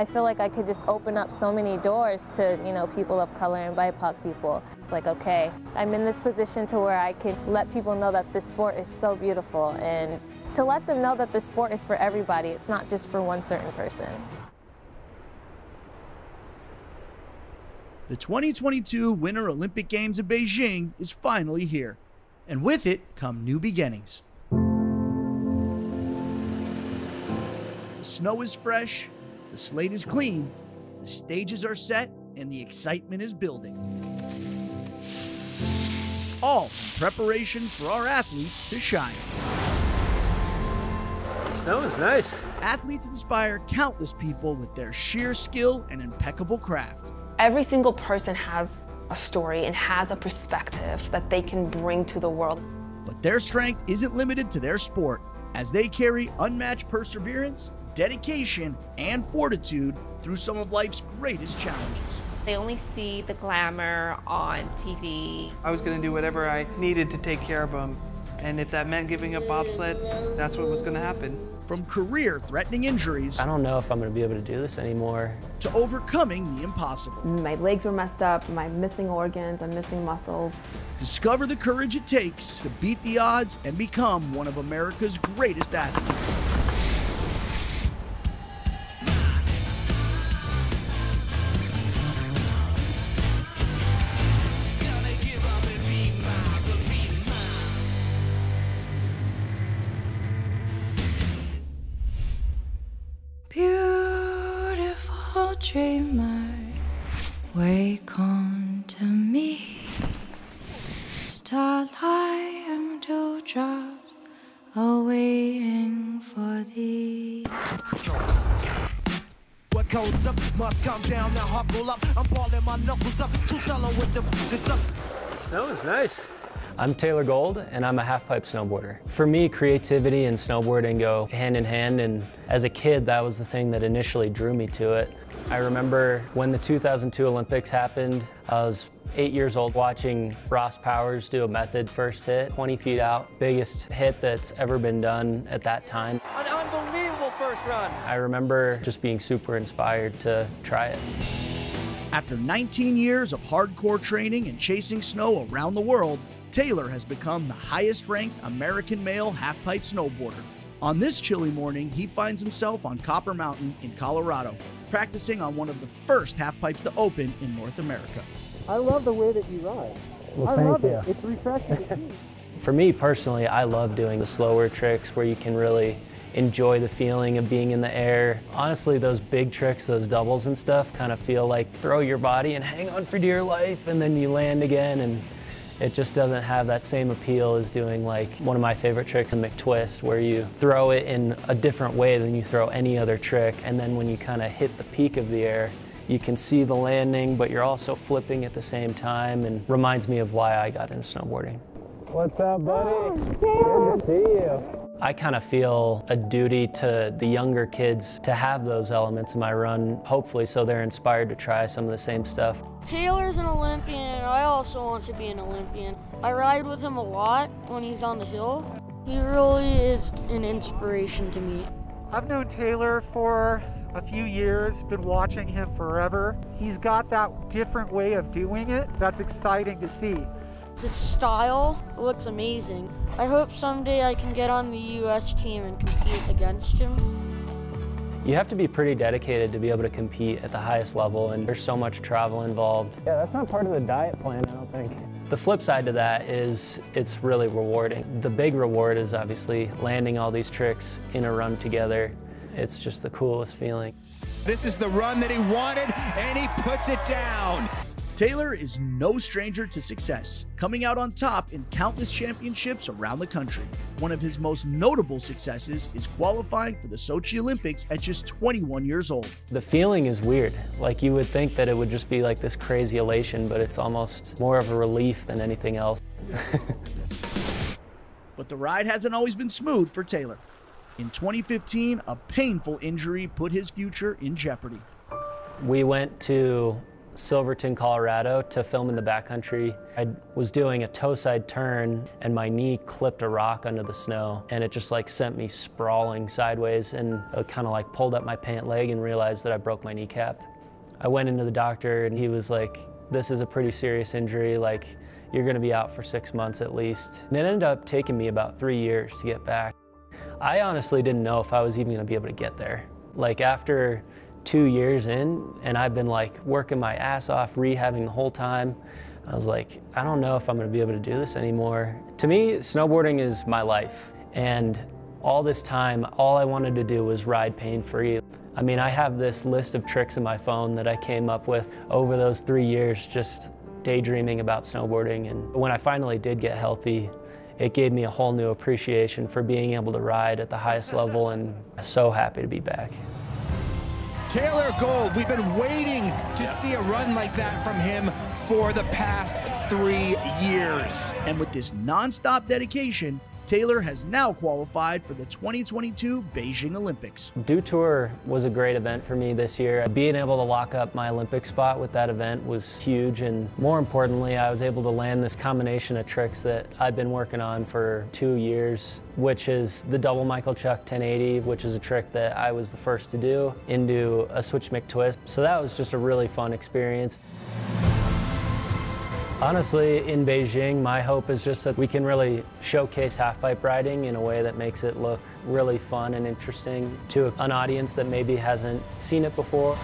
I feel like I could just open up so many doors to, you know, people of color and BIPOC people. It's like, okay, I'm in this position to where I can let people know that this sport is so beautiful, and to let them know that this sport is for everybody. It's not just for one certain person. The 2022 Winter Olympic Games in Beijing is finally here, and with it come new beginnings. The snow is fresh, the slate is clean, the stages are set, and the excitement is building. All in preparation for our athletes to shine. Snow is nice. Athletes inspire countless people with their sheer skill and impeccable craft. Every single person has a story and has a perspective that they can bring to the world. But their strength isn't limited to their sport, as they carry unmatched perseverance, dedication, and fortitude through some of life's greatest challenges. They only see the glamour on TV. I was going to do whatever I needed to take care of them. And if that meant giving up bobsled, that's what was going to happen. From career-threatening injuries, I don't know if I'm going to be able to do this anymore, to overcoming the impossible. My legs were messed up, I'm missing organs, I'm missing muscles. Discover the courage it takes to beat the odds and become one of America's greatest athletes. Beautiful dreamer, wake on to me. Starlight and dewdrops are waiting for thee. What goes up must come down, now hobble up. I'm balling my knuckles up, to tell them what the f is up. Snow is nice. I'm Taylor Gold, and I'm a half-pipe snowboarder. For me, creativity and snowboarding go hand in hand, and as a kid, that was the thing that initially drew me to it. I remember when the 2002 Olympics happened, I was 8 years old watching Ross Powers do a method first hit, 20 feet out, biggest hit that's ever been done at that time. An unbelievable first run. I remember just being super inspired to try it. After 19 years of hardcore training and chasing snow around the world, Taylor has become the highest-ranked American male half-pipe snowboarder. On this chilly morning, he finds himself on Copper Mountain in Colorado, practicing on one of the first half-pipes to open in North America. I love the way that you ride. Well, I love it. It's refreshing to see. For me personally, I love doing the slower tricks where you can really enjoy the feeling of being in the air. Honestly, those big tricks, those doubles and stuff, kind of feel like throw your body and hang on for dear life, and then you land again, and it just doesn't have that same appeal as doing like one of my favorite tricks, a McTwist, where you throw it in a different way than you throw any other trick, and then when you kind of hit the peak of the air, you can see the landing, but you're also flipping at the same time, and reminds me of why I got into snowboarding. What's up, buddy? Good to see you. I kind of feel a duty to the younger kids to have those elements in my run, hopefully so they're inspired to try some of the same stuff. Taylor's an Olympian, and I also want to be an Olympian. I ride with him a lot when he's on the hill. He really is an inspiration to me. I've known Taylor for a few years, been watching him forever. He's got that different way of doing it that's exciting to see. His style looks amazing. I hope someday I can get on the US team and compete against him. You have to be pretty dedicated to be able to compete at the highest level, and there's so much travel involved. Yeah, that's not part of the diet plan, I don't think. The flip side to that is it's really rewarding. The big reward is obviously landing all these tricks in a run together. It's just the coolest feeling. This is the run that he wanted, and he puts it down. Taylor is no stranger to success, coming out on top in countless championships around the country. One of his most notable successes is qualifying for the Sochi Olympics at just 21 years old. The feeling is weird. Like, you would think that it would just be like this crazy elation, but it's almost more of a relief than anything else. But the ride hasn't always been smooth for Taylor. In 2015, a painful injury put his future in jeopardy. We went to Silverton, Colorado to film in the backcountry. I was doing a toe side turn and my knee clipped a rock under the snow and it just like sent me sprawling sideways, and I kind of like pulled up my pant leg and realized that I broke my kneecap. I went into the doctor and he was like, "This is a pretty serious injury, like you're gonna be out for 6 months at least." And it ended up taking me about 3 years to get back. I honestly didn't know if I was even gonna be able to get there. Like after 2 years in, and I've been like working my ass off, rehabbing the whole time, I was like, I don't know if I'm gonna be able to do this anymore. To me, snowboarding is my life. And all this time, all I wanted to do was ride pain-free. I mean, I have this list of tricks in my phone that I came up with over those 3 years, just daydreaming about snowboarding. And when I finally did get healthy, it gave me a whole new appreciation for being able to ride at the highest level, and I'm so happy to be back. Taylor Gold, we've been waiting to see a run like that from him for the past 3 years. And with this nonstop dedication, Taylor has now qualified for the 2022 Beijing Olympics. Dew Tour was a great event for me this year. Being able to lock up my Olympic spot with that event was huge, and more importantly, I was able to land this combination of tricks that I've been working on for 2 years, which is the double Michael Chuck 1080, which is a trick that I was the first to do, into a switch McTwist. So that was just a really fun experience. Honestly, in Beijing, my hope is just that we can really showcase halfpipe riding in a way that makes it look really fun and interesting to an audience that maybe hasn't seen it before.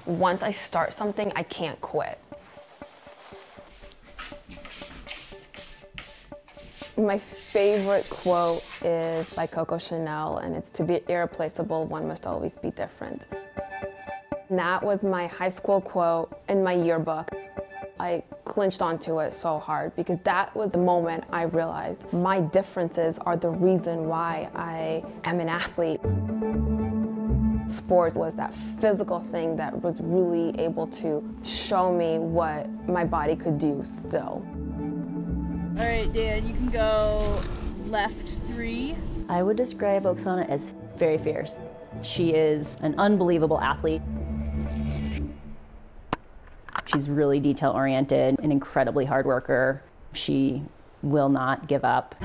Once I start something, I can't quit. My favorite quote is by Coco Chanel, and it's, "To be irreplaceable, one must always be different." And that was my high school quote in my yearbook. I clinched onto it so hard because that was the moment I realized my differences are the reason why I am an athlete. Sports was that physical thing that was really able to show me what my body could do still. All right, Dan, you can go left 3. I would describe Oksana as very fierce. She is an unbelievable athlete. She's really detail-oriented, an incredibly hard worker. She will not give up.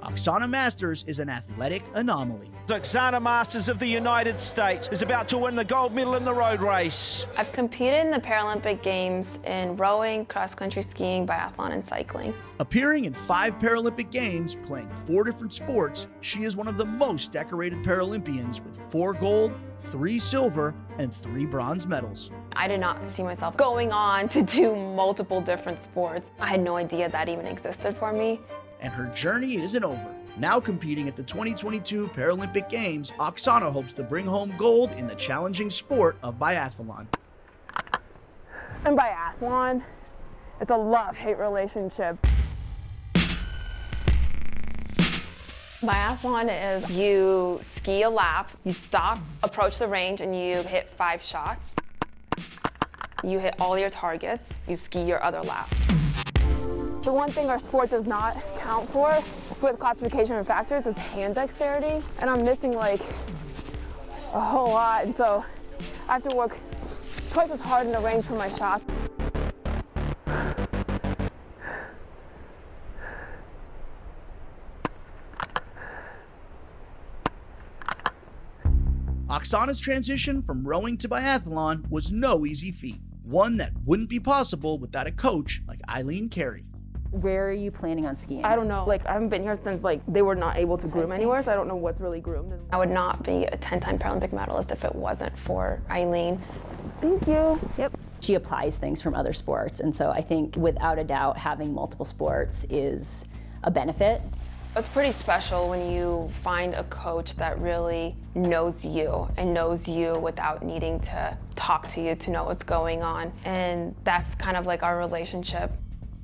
Oksana Masters is an athletic anomaly. Oksana Masters of the United States is about to win the gold medal in the road race. I've competed in the Paralympic Games in rowing, cross-country skiing, biathlon, and cycling. Appearing in 5 Paralympic Games, playing 4 different sports, she is one of the most decorated Paralympians with 4 gold, 3 silver, and 3 bronze medals. I did not see myself going on to do multiple different sports. I had no idea that even existed for me. And her journey isn't over. Now competing at the 2022 Paralympic Games, Oksana hopes to bring home gold in the challenging sport of biathlon. In biathlon, it's a love-hate relationship. Biathlon is you ski a lap, you stop, approach the range, and you hit 5 shots. You hit all your targets, you ski your other lap. The one thing our sport does not count for with classification and factors is hand dexterity, and I'm missing like a whole lot, and so I have to work twice as hard in the range for my shots. Oksana's transition from rowing to biathlon was no easy feat, one that wouldn't be possible without a coach like Eileen Carey. Where are you planning on skiing? I don't know, like I haven't been here since like they were not able to groom anywhere, so I don't know what's really groomed. I would not be a 10-time Paralympic medalist if it wasn't for Eileen. Thank you. Yep. She applies things from other sports, and so I think without a doubt having multiple sports is a benefit. It's pretty special when you find a coach that really knows you and knows you without needing to talk to you to know what's going on. And that's kind of like our relationship.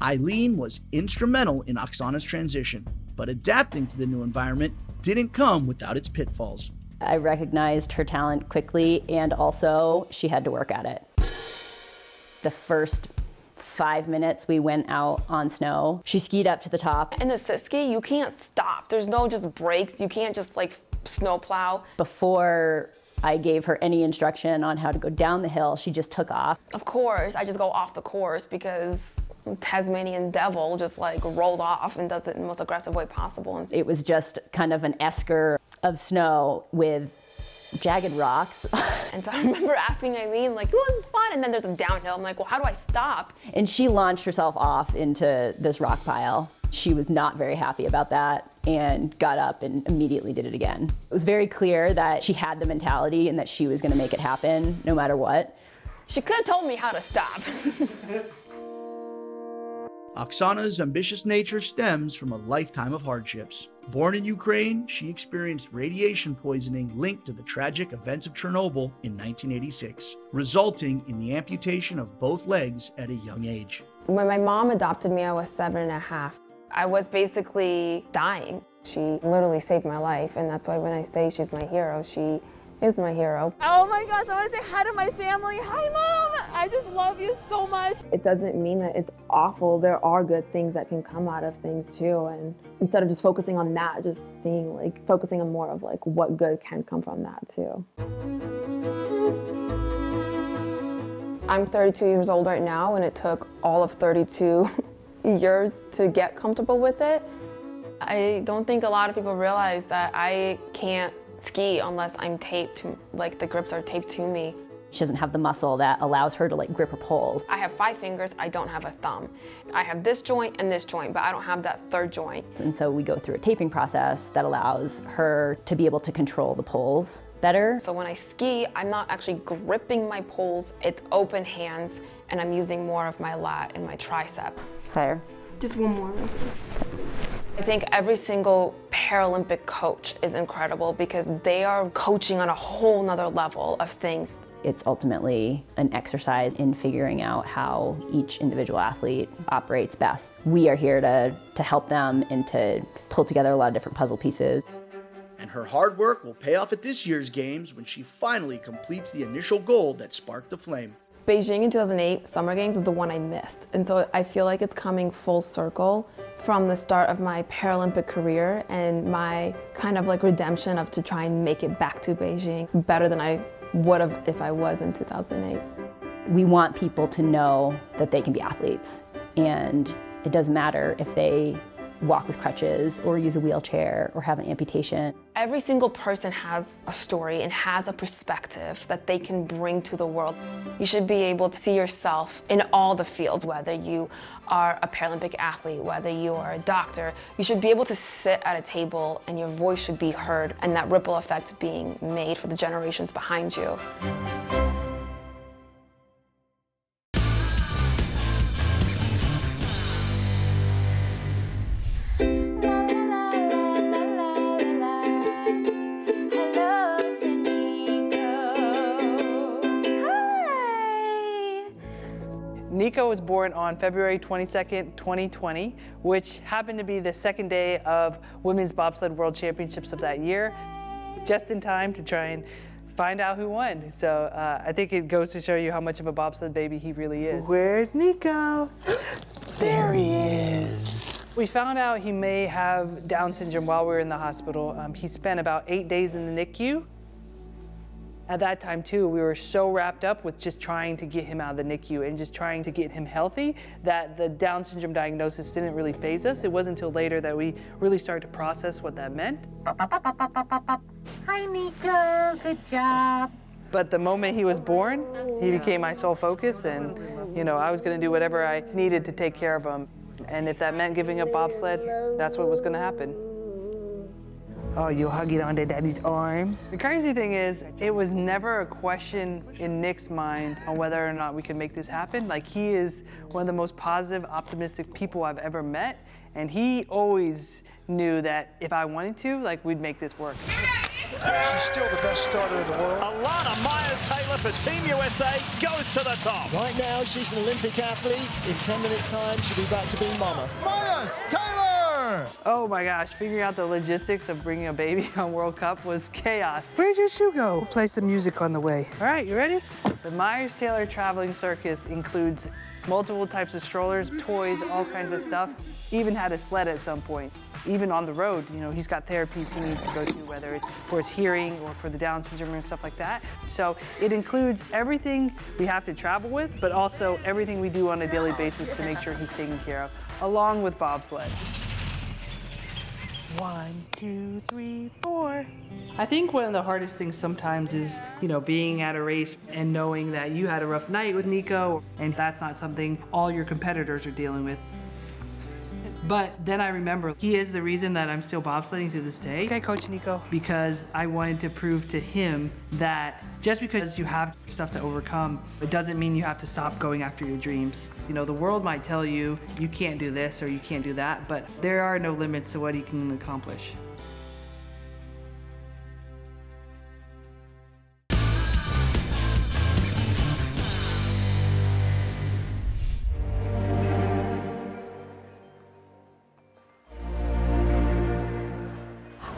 Eileen was instrumental in Oksana's transition, but adapting to the new environment didn't come without its pitfalls. I recognized her talent quickly, and also she had to work at it. The first 5 minutes we went out on snow, she skied up to the top. In the sit ski, you can't stop. There's no just brakes. You can't just like snow plow. Before I gave her any instruction on how to go down the hill, she just took off. Of course, I just go off the course because Tasmanian devil just like rolls off and does it in the most aggressive way possible. It was just kind of an esker of snow with jagged rocks. And so I remember asking Eileen, like, oh, this is fun. And then there's a downhill. I'm like, well, how do I stop? And she launched herself off into this rock pile. She was not very happy about that and got up and immediately did it again. It was very clear that she had the mentality and that she was going to make it happen no matter what. She could have told me how to stop. Oksana's ambitious nature stems from a lifetime of hardships. Born in Ukraine, she experienced radiation poisoning linked to the tragic events of Chernobyl in 1986, resulting in the amputation of both legs at a young age. When my mom adopted me, I was 7.5. I was basically dying. She literally saved my life, and that's why when I say she's my hero, she is my hero. Oh my gosh, I want to say hi to my family. Hi, Mom! I just love you so much. It doesn't mean that it's awful. There are good things that can come out of things too, and instead of just focusing on that, just seeing like, focusing on more of like what good can come from that too. I'm 32 years old right now, and it took all of 32 years to get comfortable with it. I don't think a lot of people realize that I can't ski unless I'm taped to, like the grips are taped to me. She doesn't have the muscle that allows her to like grip her poles. I have 5 fingers, I don't have a thumb. I have this joint and this joint, but I don't have that third joint. And so we go through a taping process that allows her to be able to control the poles better. So when I ski, I'm not actually gripping my poles, it's open hands, and I'm using more of my lat and my tricep. Fire. Just one more. I think every single Paralympic coach is incredible because they are coaching on a whole nother level of things. It's ultimately an exercise in figuring out how each individual athlete operates best. We are here to help them and to pull together a lot of different puzzle pieces. And her hard work will pay off at this year's games when she finally completes the initial goal that sparked the flame. Beijing in 2008, Summer Games, was the one I missed. And so I feel like it's coming full circle from the start of my Paralympic career and my kind of like redemption of to try and make it back to Beijing better than I would have if I was in 2008. We want people to know that they can be athletes, and it doesn't matter if they walk with crutches or use a wheelchair or have an amputation. Every single person has a story and has a perspective that they can bring to the world. You should be able to see yourself in all the fields, whether you are a Paralympic athlete, whether you are a doctor. You should be able to sit at a table and your voice should be heard, and that ripple effect being made for the generations behind you. Nico was born on February 22nd, 2020, which happened to be the second day of Women's Bobsled World Championships of that year, just in time to try and find out who won. So I think it goes to show you how much of a bobsled baby he really is. Where's Nico? There he is. We found out he may have Down syndrome while we were in the hospital. He spent about 8 days in the NICU. At that time too, we were so wrapped up with just trying to get him out of the NICU and just trying to get him healthy that the Down syndrome diagnosis didn't really faze us. It wasn't until later that we really started to process what that meant. Hi, Nico, good job. But the moment he was born, he became my sole focus, and you know, I was gonna do whatever I needed to take care of him. And if that meant giving up bobsled, that's what was gonna happen. Oh, you hugging onto Daddy's arm? The crazy thing is, it was never a question in Nick's mind on whether or not we could make this happen. Like, he is one of the most positive, optimistic people I've ever met, and he always knew that if I wanted to, like, we'd make this work. She's still the best starter in the world. Elana Meyers Taylor for Team USA goes to the top. Right now, she's an Olympic athlete. In 10 minutes' time, she'll be back to being mama. Meyers Taylor! Star! Oh my gosh, figuring out the logistics of bringing a baby on World Cup was chaos. Where'd your shoe go? We'll play some music on the way. All right, you ready? The Meyers Taylor Traveling Circus includes multiple types of strollers, toys, all kinds of stuff. Even had a sled at some point. Even on the road, you know, he's got therapies he needs to go to, whether it's for his hearing or for the Down syndrome and stuff like that. So it includes everything we have to travel with, but also everything we do on a daily basis to make sure he's taken care of, along with bobsled. 1, 2, 3, 4. I think one of the hardest things sometimes is, you know, being at a race and knowing that you had a rough night with Nico, and that's not something all your competitors are dealing with. But then I remember he is the reason that I'm still bobsledding to this day. Okay, Coach Nico. Because I wanted to prove to him that just because you have stuff to overcome, it doesn't mean you have to stop going after your dreams. You know, the world might tell you, you can't do this or you can't do that, but there are no limits to what he can accomplish.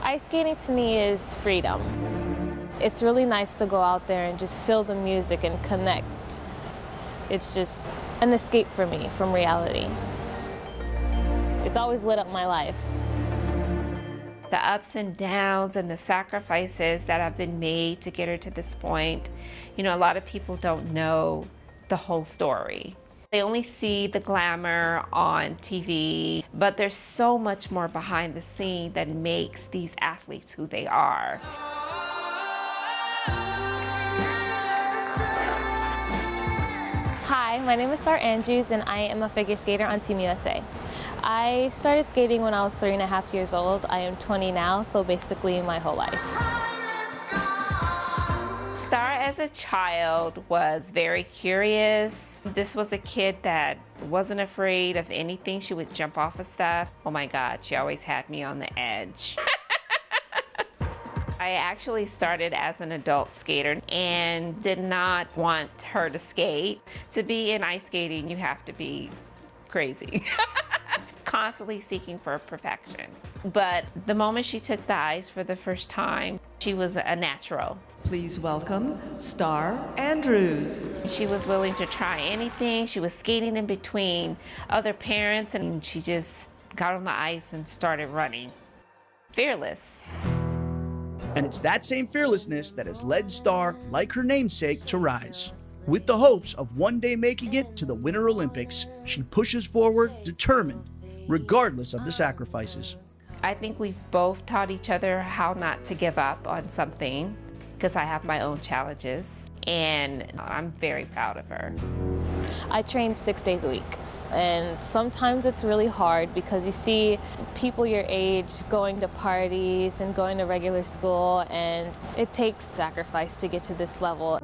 Ice skating to me is freedom. It's really nice to go out there and just feel the music and connect. It's just an escape for me from reality. It's always lit up my life. The ups and downs and the sacrifices that have been made to get her to this point. You know, a lot of people don't know the whole story. They only see the glamour on TV, but there's so much more behind the scene that makes these athletes who they are. Hi, my name is Starr Andrews and I am a figure skater on Team USA. I started skating when I was 3.5 years old. I am 20 now, so basically my whole life. Starr as a child was very curious. This was a kid that wasn't afraid of anything. She would jump off of stuff. Oh my God, she always had me on the edge. I actually started as an adult skater and did not want her to skate. To be in ice skating, you have to be crazy. Constantly seeking for perfection. But the moment she took the ice for the first time, she was a natural. Please welcome Starr Andrews. She was willing to try anything. She was skating in between other parents and she just got on the ice and started running. Fearless. And it's that same fearlessness that has led Starr, like her namesake, to rise. With the hopes of one day making it to the Winter Olympics, she pushes forward, determined, regardless of the sacrifices. I think we've both taught each other how not to give up on something, because I have my own challenges, and I'm very proud of her. I train 6 days a week, and sometimes it's really hard because you see people your age going to parties and going to regular school, and it takes sacrifice to get to this level.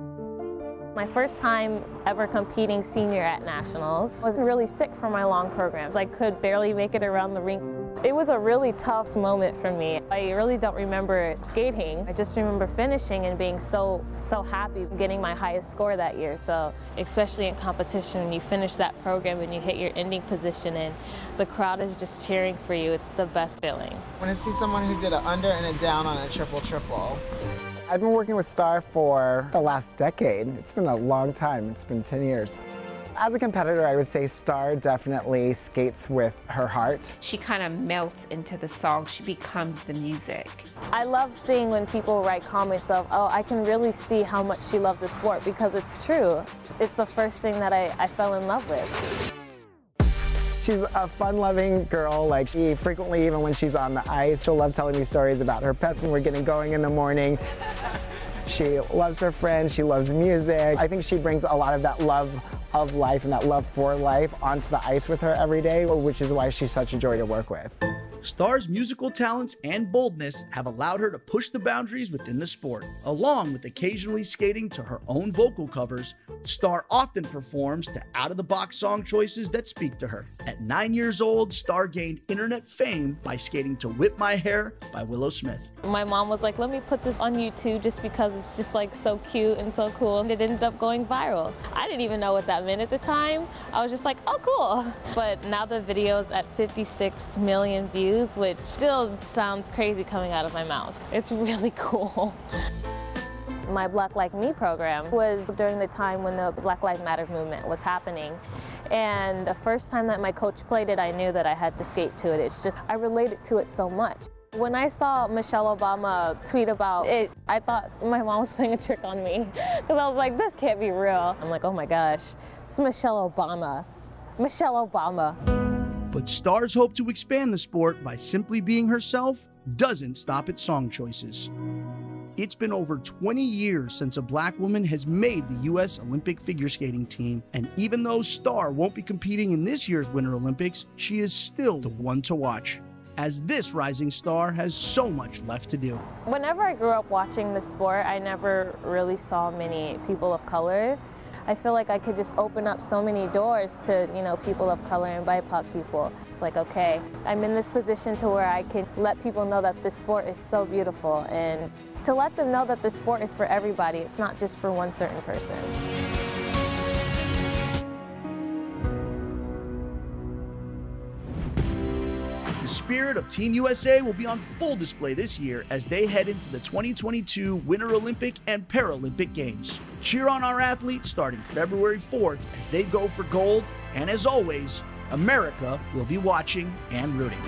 My first time ever competing senior at nationals. I was really sick from my long programs. I could barely make it around the rink. It was a really tough moment for me. I really don't remember skating. I just remember finishing and being so happy getting my highest score that year. So especially in competition, when you finish that program and you hit your ending position and the crowd is just cheering for you, it's the best feeling. I want to see someone who did an under and a down on a triple-triple. I've been working with Starr for the last decade. It's been a long time. It's been 10 years. As a competitor, I would say Starr definitely skates with her heart. She kind of melts into the song. She becomes the music. I love seeing when people write comments of, oh, I can really see how much she loves the sport, because it's true. It's the first thing that I fell in love with. She's a fun-loving girl. Like, she frequently, even when she's on the ice, she'll love telling me stories about her pets when we're getting going in the morning. She loves her friends, she loves music. I think she brings a lot of that love of life and that love for life onto the ice with her every day, which is why she's such a joy to work with. Starr's musical talents and boldness have allowed her to push the boundaries within the sport. Along with occasionally skating to her own vocal covers, Starr often performs to out-of-the-box song choices that speak to her. At 9 years old, Starr gained internet fame by skating to Whip My Hair by Willow Smith. My mom was like, let me put this on YouTube just because it's just like so cute and so cool. And it ended up going viral. I didn't even know what that meant at the time. I was just like, oh, cool. But now the video's at 56 million views. use, which still sounds crazy coming out of my mouth. It's really cool. My Black Like Me program was during the time when the Black Lives Matter movement was happening. And the first time that my coach played it, I knew that I had to skate to it. It's just, I related to it so much. When I saw Michelle Obama tweet about it, I thought my mom was playing a trick on me. Because I was like, this can't be real. I'm like, oh my gosh, it's Michelle Obama. Michelle Obama. But Starr's hope to expand the sport by simply being herself doesn't stop at song choices. It's been over 20 years since a black woman has made the U.S. Olympic figure skating team, and even though Starr won't be competing in this year's Winter Olympics, she is still the one to watch, as this rising star has so much left to do. Whenever I grew up watching the sport, I never really saw many people of color. I feel like I could just open up so many doors to, people of color and BIPOC people. It's like, okay, I'm in this position to where I can let people know that this sport is so beautiful, and to let them know that this sport is for everybody. It's not just for one certain person. The spirit of Team USA will be on full display this year as they head into the 2022 Winter Olympic and Paralympic Games. Cheer on our athletes starting February 4th as they go for gold, and as always, America will be watching and rooting.